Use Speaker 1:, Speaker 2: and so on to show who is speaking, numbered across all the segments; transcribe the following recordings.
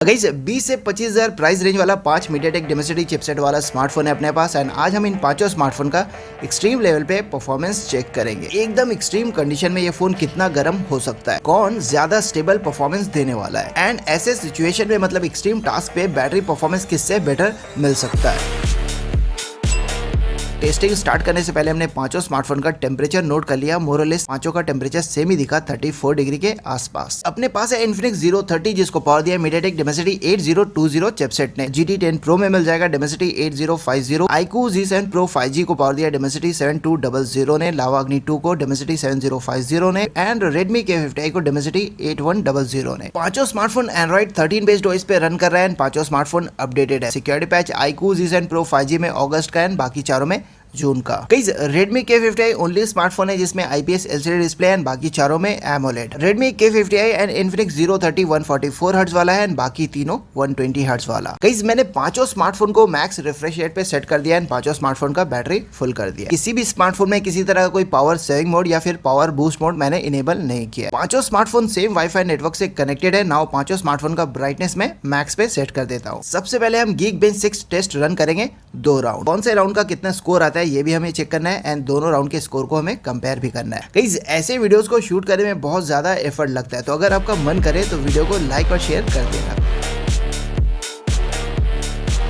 Speaker 1: Guys 20 से 25,000 price range वाला 5 MediaTek Dimensity chipset वाला स्मार्टफोन है अपने पास। एंड आज हम इन पांचों स्मार्टफोन का एक्सट्रीम लेवल पे परफॉर्मेंस चेक करेंगे। एकदम एक्सट्रीम कंडीशन में ये फोन कितना गर्म हो सकता है, कौन ज्यादा स्टेबल परफॉर्मेंस देने वाला है, एंड ऐसे सिचुएशन में मतलब एक्सट्रीम टास्क पे बैटरी परफॉर्मेंस किससे बेटर मिल सकता है। टेस्टिंग स्टार्ट करने से पहले हमने पांचों स्मार्टफोन का टेम्परेचर नोट कर लिया। मोरलेस पांचों का टेम्परेचर सेम ही दिखा, 34 डिग्री के आसपास। अपने पास है Infinix Zero 30 जिसको पावर दिया MediaTek Dimensity 8020 चिपसेट ने। GT 10 Pro में मिल जाएगा Dimensity 8050। iQOO Z7 Pro 5G को पावर दिया Dimensity 7200 ने। Lava Agni 2 को Dimensity 7050 ने एंड Redmi K50i को Dimensity 8100 ने। पांचों स्मार्टफोन Android 13 बेस्ड OS पे रन कर रहे हैं। पांचों स्मार्टफोन अपडेटेड है। Security patch iQOO Z7 Pro 5G में अगस्त का है, बाकी चारों में जून का। Redmi K50i ओनली स्मार्टफोन है जिसमें IPS LCD डिस्प्ले एंड बाकी चारों में AMOLED। Redmi K50i and Infinix Zero 30 144 hertz वाला है एंड बाकी तीनों 120 हर्ट्ज वाला। मैंने पांचों स्मार्टफोन को मैक्स रिफ्रेश रेट पे सेट कर दिया एंड पांचों स्मार्टफोन का बैटरी फुल कर दिया। किसी भी स्मार्टफोन में किसी तरह का कोई पावर सेविंग मोड या फिर पावर बूस्ट मोड मैंने इनेबल नहीं किया। पांचों स्मार्टफोन सेम वाईफाई नेटवर्क से कनेक्टेड है। नाउ पांचों स्मार्टफोन का ब्राइटनेस में मैक्स पे सेट कर देता हूँ। सबसे पहले हम Geekbench 6 टेस्ट रन करेंगे 2 राउंड। कौन से राउंड का कितना स्कोर आता है ये भी हमें चेक करना है एंड दोनों राउंड के स्कोर को हमें कंपेयर भी करना है। गाइस ऐसे वीडियोस को शूट करने में बहुत ज्यादा एफर्ट लगता है, तो अगर आपका मन करे तो वीडियो को लाइक और शेयर कर देना।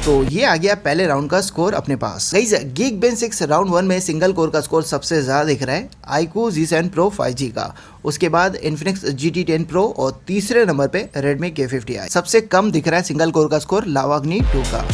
Speaker 1: तो ये आ गया पहले राउंड का स्कोर अपने पास। गाइस Geekbench 6 राउंड 1 में सिंगल कोर का स्कोर सबसे ज्यादा दिख रहा है iQOO Z7 Pro 5G का। उसके बाद Infinix GT 10 Pro और तीसरे नंबर पे Redmi K50i। सबसे कम दिख रहा है सिंगल कोर का स्कोर Lava Agni 2 का।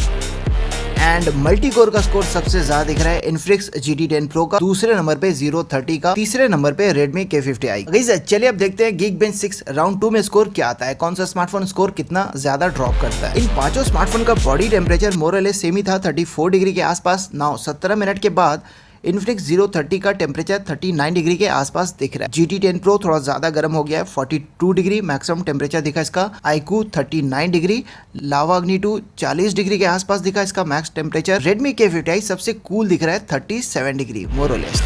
Speaker 1: एंड मल्टी कोर का स्कोर सबसे ज्यादा दिख रहा है Infinix GT 10 Pro का। दूसरे नंबर पे Zero 30 का। तीसरे नंबर पे Redmi K50i। गाइस चलिए अब देखते हैं Geekbench 6 राउंड 2 में स्कोर क्या आता है, कौन सा स्मार्टफोन स्कोर कितना ज्यादा ड्रॉप करता है। इन पांचों स्मार्टफोन का बॉडी टेम्परेचर मोरलेस सेम ही था, 34 डिग्री के आसपास। नाउ 17 मिनट के बाद Infinix Zero 30 का टेम्परेचर 39 डिग्री के आसपास दिख रहा है। GT 10 Pro थोड़ा ज्यादा गर्म हो गया है, 42 डिग्री मैक्सिमम टेम्परेचर दिखा इसका। iQOO 39 degree. Lava Agni 2 40 degree के आसपास दिखा इसका मैक्स टेम्परेचर। Redmi K50i सबसे कूल दिख रहा है 37 डिग्री मोरलेस।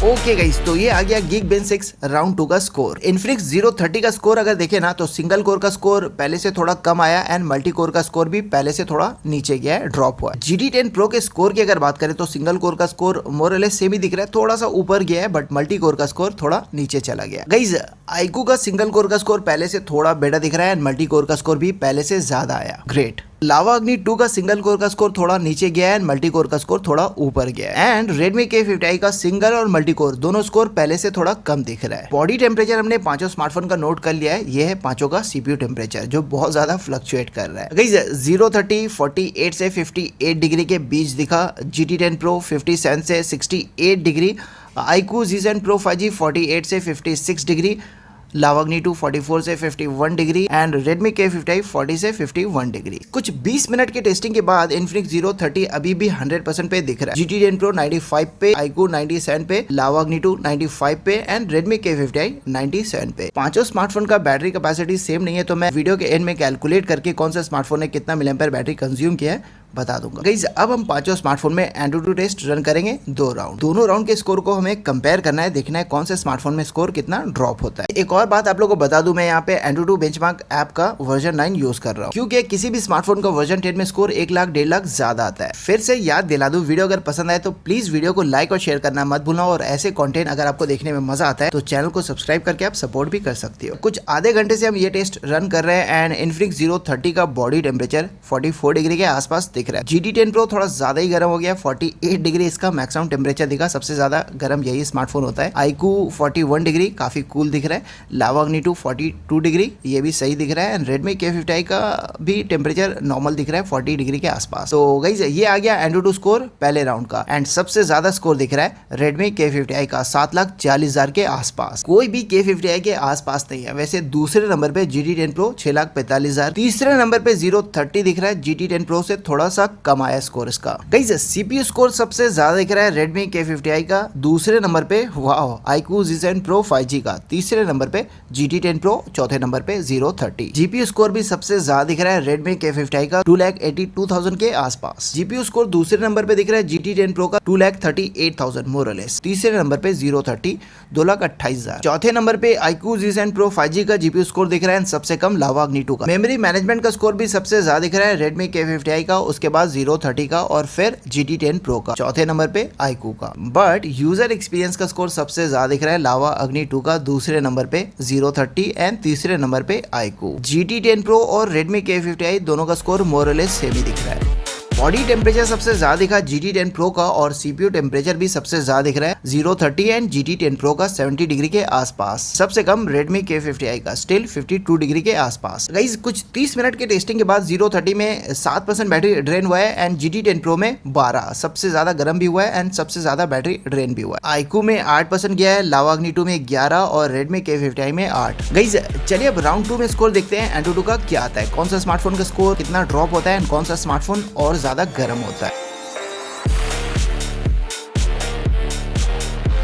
Speaker 1: ओके गाइस, तो ये आ गया Geekbench 6 राउंड 2 का स्कोर। Infinix Zero 30 का स्कोर अगर देखें ना तो सिंगल कोर का स्कोर पहले से थोड़ा कम आया एंड मल्टी कोर का स्कोर भी पहले से थोड़ा नीचे गया है, ड्रॉप हुआ है। GT 10 Pro के स्कोर की अगर बात करें तो सिंगल कोर का स्कोर मोरलेस सेम ही दिख रहा है, थोड़ा सा ऊपर गया है, बट मल्टी कोर का स्कोर थोड़ा नीचे चला गया। गाइस iQOO का सिंगल कोर का स्कोर पहले से थोड़ा बेटर दिख रहा है एंड मल्टी कोर का स्कोर भी पहले से ज्यादा आया, ग्रेट। Lava Agni 2 का सिंगल कोर का स्कोर थोड़ा नीचे गया है एंड मल्टी कोर का स्कोर थोड़ा ऊपर गया है। एंड Redmi K50i का सिंगल और मल्टी कोर दोनों स्कोर पहले से थोड़ा कम दिख रहा है। बॉडी टेम्परेचर हमने पांचों स्मार्टफोन का नोट कर लिया है। ये है पांचों का CPU टेम्परेचर जो बहुत ज्यादा फ्लक्चुएट कर रहा है। गाइस Zero 30 48 से 58 डिग्री के बीच दिखा। GT 10 Pro 57 से 68 degree. iQOO Z7 Pro 5G 48 से 56 डिग्री। Lava Agni 2 44 से 51 डिग्री एंड Redmi K50i 40 से 51 डिग्री। कुछ 20 मिनट की टेस्टिंग के बाद Infinix Zero 30 अभी भी 100% पे दिख रहा है। GT 10 Pro 95 पे, iQOO 97 पे, Lava Agni 2 95 पे एंड Redmi K50i 97 पे। पांचों स्मार्टफोन का बैटरी कैपेसिटी सेम नहीं है, तो मैं वीडियो के एंड में कैलकुलेट करके कौन सा स्मार्टफोन ने कितना मिलिएम्पेयर बैटरी कंज्यूम किया है बता दूंगा। गाइस अब हम पांचों स्मार्टफोन में AnTuTu टेस्ट रन करेंगे 2 राउंड। दोनों राउंड के स्कोर को हमें कंपेयर करना है, देखना है कौन से स्मार्टफोन में स्कोर कितना ड्रॉप होता है। एक और बात आप लोगों को बता दूं, मैं यहाँ पे AnTuTu बेंचमार्क ऐप का वर्जन 9 यूज कर रहा हूँ, क्योंकि किसी भी स्मार्टफोन का वर्जन 10 में स्कोर 1 लाख 1.5 लाख ज्यादा आता है। फिर से याद दिला दूं, वीडियो अगर पसंद आए तो प्लीज वीडियो को लाइक और शेयर करना मत भूलना, और ऐसे कंटेंट अगर आपको देखने में मजा आता है तो चैनल को सब्सक्राइब करके आप सपोर्ट भी कर सकते हो। कुछ आधे घंटे से हम ये टेस्ट रन कर रहे हैं एंड Infinix Zero 30 का बॉडी टेम्परेचर 44 डिग्री के आसपास दिख रहा है। GT 10 Pro थोड़ा ज्यादा ही गर्म हो गया, 48 डिग्री इसका मैक्सिमम टेम्परेचर दिखा। सबसे ज्यादा गर्म यही स्मार्टफोन होता है। iQOO 41 डिग्री काफी कूल दिख रहा है। Lava Agni 2 42 डिग्री ये भी सही दिख रहा है एंड Redmi K50i का भी टेम्परेचर नॉर्मल दिख रहा है 40 डिग्री के आसपास। तो गाइस ये आ गया AnTuTu स्कोर पहले राउंड का एंड सबसे ज्यादा स्कोर दिख रहा है Redmi K50i का 7,40,000 के आसपास। कोई भी K50i के आसपास नहीं है। वैसे दूसरे नंबर पे GT 10 Pro 6,45,000। तीसरे नंबर पे Zero 30 दिख रहा है GT 10 Pro से थोड़ा सा कम आया स्कोर इसका। गाइस CPU स्कोर सबसे ज्यादा दिख रहा है Redmi K50i का, दूसरे नंबर पे wow iQOO Z7 Pro 5G का, तीसरे नंबर पे GT10 Pro, चौथे नंबर पे 030। GPU स्कोर भी सबसे ज्यादा दिख रहा है Redmi K50i का 2,82,000 के आसपास। GPU स्कोर दूसरे नंबर पे दिख रहा है GT10 Pro का 2,38,000 मोर और लेस, तीसरे नंबर पे 030 2,28,000। चौथे नंबर पे iQOO Z7 Pro 5G का GPU स्कोर दिख रहा है, सबसे कम लावा अग्नि 2 का। मेमोरी मैनेजमेंट का स्कोर भी सबसे ज्यादा दिख रहा है Redmi K50i का, उसके बाद 030 का और फिर GT10 Pro का, चौथे नंबर पे iQOO का। बट यूजर एक्सपीरियंस का स्कोर सबसे ज्यादा दिख रहा है लावा अग्नि 2 का, दूसरे नंबर पे 030 एंड तीसरे नंबर पे iQOO। GT10 Pro और Redmi K50i दोनों का स्कोर मोर और लेस सेम ही दिख रहा है। बॉडी टेम्परेचर सबसे ज्यादा दिखा GT10 Pro का और CPU टेम्परेचर भी सबसे ज्यादा दिख रहा है 030 एंड GT10 Pro का 70 डिग्री के आसपास, सबसे कम Redmi K50i का स्टिल 52 डिग्री के आसपास। गाइस कुछ 30 मिनट के टेस्टिंग के बाद 030 में 7% बैटरी ड्रेन हुआ है एंड GT10 Pro में 12, सबसे ज्यादा गर्म भी हुआ है एंड सबसे ज्यादा बैटरी ड्रेन भी हुआ है। iQOO में 8% गया है, लावा अग्नि 2 में 11 और Redmi K50i में 8। गाइस चलिए अब राउंड 2 में स्कोर देखते हैं एंटूटू का क्या आता है, कौन सा स्मार्टफोन का स्कोर कितना ड्रॉप होता है एंड कौन सा स्मार्टफोन और ज्यादा गर्म होता है।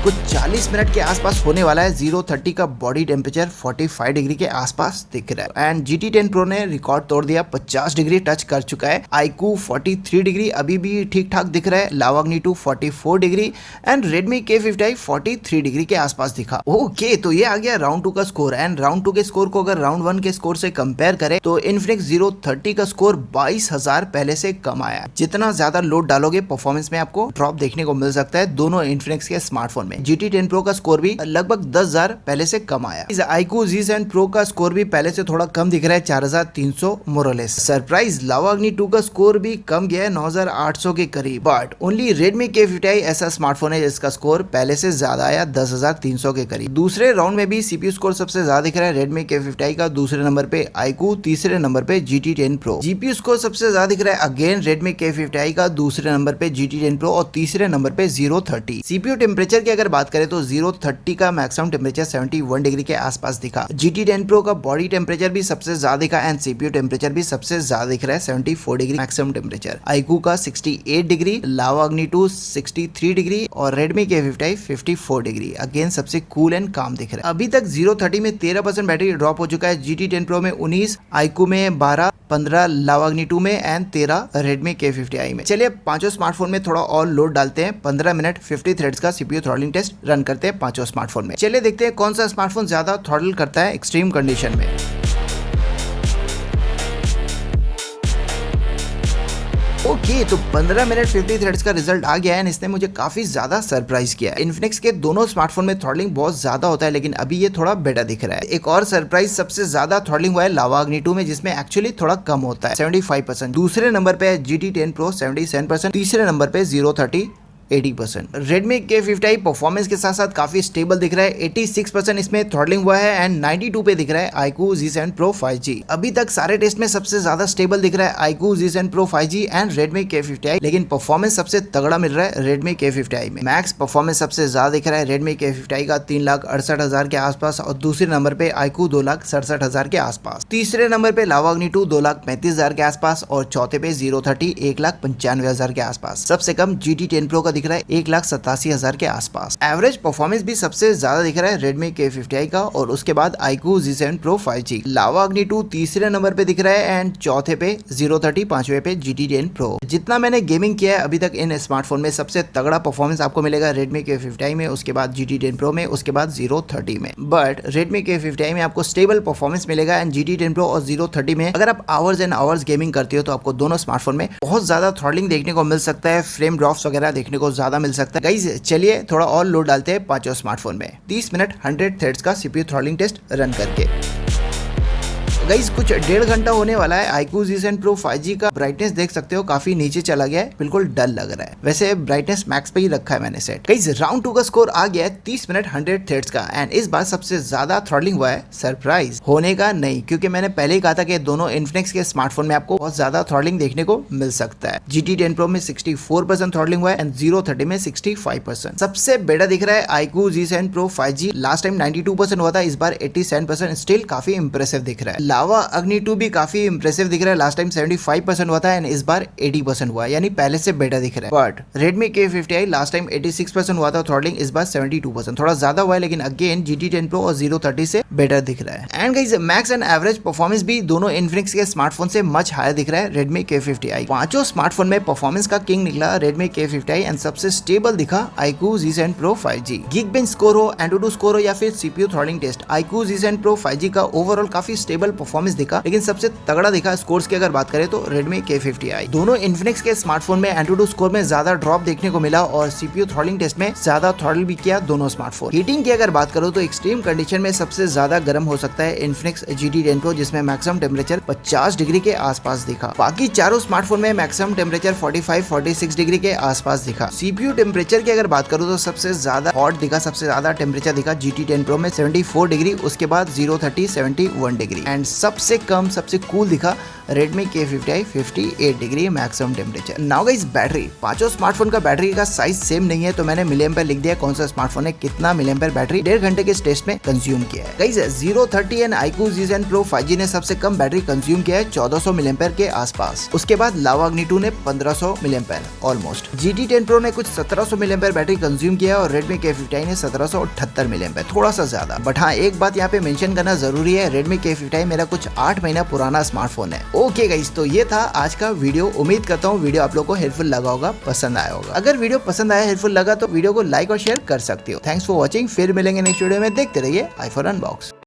Speaker 1: कुछ 40 मिनट के आसपास होने वाला है। 030 का बॉडी टेम्परेचर 45 डिग्री के आसपास दिख रहा है एंड GT10 Pro ने रिकॉर्ड तोड़ दिया, 50 डिग्री टच कर चुका है। iQOO 43 डिग्री अभी भी ठीक ठाक दिख रहा है, लावा अग्नि 2 44 degree and Redmi K50i 43 degree के आसपास दिखा। ओके तो ये आ गया राउंड 2 का स्कोर एंड राउंड 2 के स्कोर को अगर राउंड 1 के स्कोर से कंपेयर करें तो Infinix 030 का स्कोर 22,000 पहले से कम आया। जितना ज्यादा लोड डालोगे परफॉर्मेंस में आपको ड्रॉप देखने को मिल सकता है दोनों Infinix के स्मार्टफोन में। GT10 Pro का स्कोर भी लगभग 10,000 पहले से कम आया। iQOO Z7 Pro का स्कोर भी पहले से थोड़ा कम दिख रहा है 4,300 मोर और लेस। सरप्राइज लावा अग्नि 2 का स्कोर भी कम गया है 9,800 के करीब। बट ओनली Redmi K50i ऐसा स्मार्टफोन है जिसका स्कोर पहले से ज्यादा आया 10,300 के करीब। दूसरे राउंड में भी CPU स्कोर सबसे ज्यादा दिख रहा है Redmi K50i का, दूसरे नंबर पे iQOO, तीसरे नंबर पे GT10 Pro। GPU स्कोर सबसे ज्यादा दिख रहा है अगेन Redmi K50i का, दूसरे नंबर पे GT10 Pro और तीसरे नंबर पे 030। CPU टेम्परेचर की अगर बात करें तो 030 का मैक्सिमम टेम्परेचर 71 डिग्री के आसपास दिखा। GT10 Pro का बॉडी टेम्परेचर भी सबसे ज्यादा दिखा एंड CPU टेम्परेचर भी सबसे ज्यादा दिख रहा है 74 डिग्री मैक्सिमम टेम्परेचर। iQOO का 68 डिग्री, लावा अग्नि 2 63 डिग्री और Redmi K50i 54 डिग्री। अगेन सबसे कूल एंड काम दिख रहा है। अभी तक 030 में 13% बैटरी ड्रॉप हो चुका है, GT10 Pro में 19, iQOO में 12, 15 लावा अग्नि 2 में एंड 13 Redmi K50i में। चलिए पांचों स्मार्टफोन में थोड़ा और लोड डालते हैं, 15 मिनट 50 थ्रेड्स का CPU थ्रॉटलिंग टेस्ट रन करते हैं पांचों स्मार्टफोन में। चलिए देखते हैं कौन सा स्मार्टफोन ज्यादा थ्रॉटल करता है एक्सट्रीम कंडीशन में। ओके तो 15 मिनट 50 थ्रेड्स का रिजल्ट आ गया है एंड इसने मुझे काफी ज्यादा सरप्राइज किया है। Infinix के दोनों स्मार्टफोन में थ्रॉटलिंग बहुत ज्यादा होता है लेकिन अभी ये थोड़ा बेटर दिख रहा है। एक और सरप्राइज, सबसे ज्यादा थ्रॉटलिंग हुआ है लावा अग्नि 2 में जिसमें एक्चुअली थोड़ा कम होता है 75%। दूसरे नंबर पे है GT10 Pro 77%, तीसरे नंबर पे 030 80%। Redmi K50i परफॉर्मेंस के साथ साथ काफी स्टेबल दिख रहा है, 86% इसमें थ्रॉटलिंग हुआ है एंड 92 पे दिख रहा है iQOO Z7 Pro 5G। अभी तक सारे टेस्ट में सबसे ज्यादा स्टेबल दिख रहा है iQOO Z7 Pro 5G and Redmi K50i, लेकिन परफॉर्मेंस सबसे तगड़ा मिल रहा है Redmi K50i में। मैक्स परफॉर्मेंस सबसे ज्यादा दिख रहा है Redmi K50i का 3,68,000 के आसपास और दूसरे नंबर पे iQOO 2,67,000 के आसपास, तीसरे नंबर पे लावा अग्नि 2 2,35,000 के आसपास और चौथे पे 030 1,95,000 के आसपास। सबसे कम GT10 Pro का दिख रहा है 1,87,000 के आसपास। एवरेज परफॉर्मेंस भी सबसे ज्यादा दिख रहा है Redmi K50i का और उसके बाद iQOO Z7 Pro 5G। लावा अग्नि 2 तीसरे नंबर पे दिख रहा है एंड चौथे पे 030, पांचवे पे GT10 Pro। जितना मैंने गेमिंग किया है अभी तक इन स्मार्टफोन में सबसे तगड़ा परफॉर्मेंस आपको मिलेगा Redmi K50i में, उसके बाद GT10 Pro में, उसके बाद 030 में। बट Redmi K50i में आपको स्टेबल परफॉर्मेंस मिलेगा एंड GT10 Pro और 030 में अगर आप आवर्स एंड आवर्स गेमिंग करते हो तो आपको दोनों स्मार्टफोन में बहुत ज्यादा थ्रॉटलिंग देखने को मिल सकता है, फ्रेम ड्रॉप्स वगैरह देखने को ज्यादा मिल सकता है। गाइस चलिए थोड़ा और लोड डालते हैं पांचों स्मार्टफोन में, 30 मिनट 100 थ्रेड्स का CPU थ्रॉटलिंग टेस्ट रन करके। गाइस कुछ 1.5 घंटा होने वाला है। iQOO Z7 Pro 5G का ब्राइटनेस देख सकते हो काफी नीचे चला गया है, बिल्कुल डल लग रहा है। वैसे ब्राइटनेस मैक्स पे ही रखा है मैंने सेट। गाइस राउंड 2 का स्कोर आ गया है 30 मिनट 100 थ्रेड्स का एंड इस बार सबसे ज्यादा थ्रॉटलिंग हुआ है। सरप्राइज होने का नहीं, क्योंकि मैंने पहले ही कहा था कि दोनों Infinix के स्मार्टफोन में आपको बहुत ज्यादा थ्रॉटलिंग देखने को मिल सकता है। GT10 Pro में 64% थ्रॉटलिंग हुआ है एंड 030 में 65%। सबसे बेटर दिख रहा है iQOO Z7 Pro 5G। Last time 92% हुआ था, इस बार 87%, स्टिल काफी इंप्रेसिव दिख रहा है। लावा अग्नि 2 भी काफी इंप्रेसिव दिख रहा है। लास्ट टाइम 75% हुआ था एंड इस बार 80% हुआ है, यानी पहले से बेटर दिख रहा है। But Redmi K50i last time 86% हुआ था थ्रॉटलिंग, इस बार 72%, थोड़ा ज्यादा हुआ है, लेकिन अगेन GT10 Pro और 030 से बेटर दिख रहा है। And guys max and average performance भी दोनों इन्फिनिक्स के स्मार्टफोन से मच हायर दिख रहा है Redmi K50i। पांचों स्मार्टफोन में परफॉर्मेंस का किंग निकला Redmi K50i एंड सबसे स्टेबल दिखा iQOO Z7 Pro 5G। Geekbench score हो, Antutu स्कोर हो या फिर CPU throttling test, iQOO Z7 Pro 5G का ओवरऑल काफी स्टेबल परफॉर्मेंस दिखा, लेकिन सबसे तगड़ा दिखा स्कोर्स की अगर बात करें तो Redmi K50i। दोनों इन्फिनिक्स के स्मार्टफोन में Antutu स्कोर में ज्यादा ड्रॉप देखने को मिला और CPU थ्रॉटलिंग टेस्ट में ज्यादा थ्रॉटल भी किया दोनों स्मार्टफोन। हीटिंग की अगर बात करो तो एक्सट्रीम कंडीशन में सबसे ज्यादा गर्म हो सकता है इन्फिनिक्स GT10 Pro, जिसमें मैक्सिमम टेम्परेचर 50 डिग्री के आसपास दिखा। बाकी चारों स्मार्टफोन में मैक्सिमम टेम्परेचर 45-46 डिग्री के आसपास दिखा। CPU टेम्परेचर की अगर बात करूं तो सबसे ज्यादा हॉट दिखा, सबसे ज्यादा टेम्परेचर दिखा GT10 Pro में 74 डिग्री, उसके बाद 030 71 डिग्री एंड सबसे कम सबसे कूल दिखा Redmi K50i 58 degree maximum temperature. Now guys battery, पांचों स्मार्टफोन का बैटरी का साइज सेम नहीं है, तो मैंने मिलियम्पेयर लिख दिया कौन सा स्मार्टफोन है कितना मिलियम्पेयर बैटरी 1.5 घंटे के टेस्ट में कंज्यूम किया है। Guys 030 and iQOO Z7 Pro 5G ने सबसे कम बैटरी कंज्यूम किया है 1400 मिलियम्पेयर के आसपास। उसके बाद लावा अग्नि 2 ने 1500 मिलियम्पेयर ऑलमोस्ट। GT10 Pro ने कुछ 1700 मिलियम्पेयर बैटरी कंज्यूम किया और Redmi K50i ने 1778 मिलियम्पेयर, थोड़ा सा ज्यादा। बट हाँ, एक बात यहाँ पे मेंशन करना जरूरी है, Redmi K50i मेरा कुछ 8 महीना पुराना स्मार्टफोन है। ओके गाइस, तो ये था आज का वीडियो। उम्मीद करता हूँ वीडियो आप लोग को हेल्पफुल लगा होगा, पसंद आया होगा। अगर वीडियो पसंद आया, हेल्पफुल लगा तो वीडियो को लाइक और शेयर कर सकते हो। थैंक्स फॉर वॉचिंग, फिर मिलेंगे नेक्स्ट वीडियो में। देखते रहिए आई फॉर अनबॉक्स।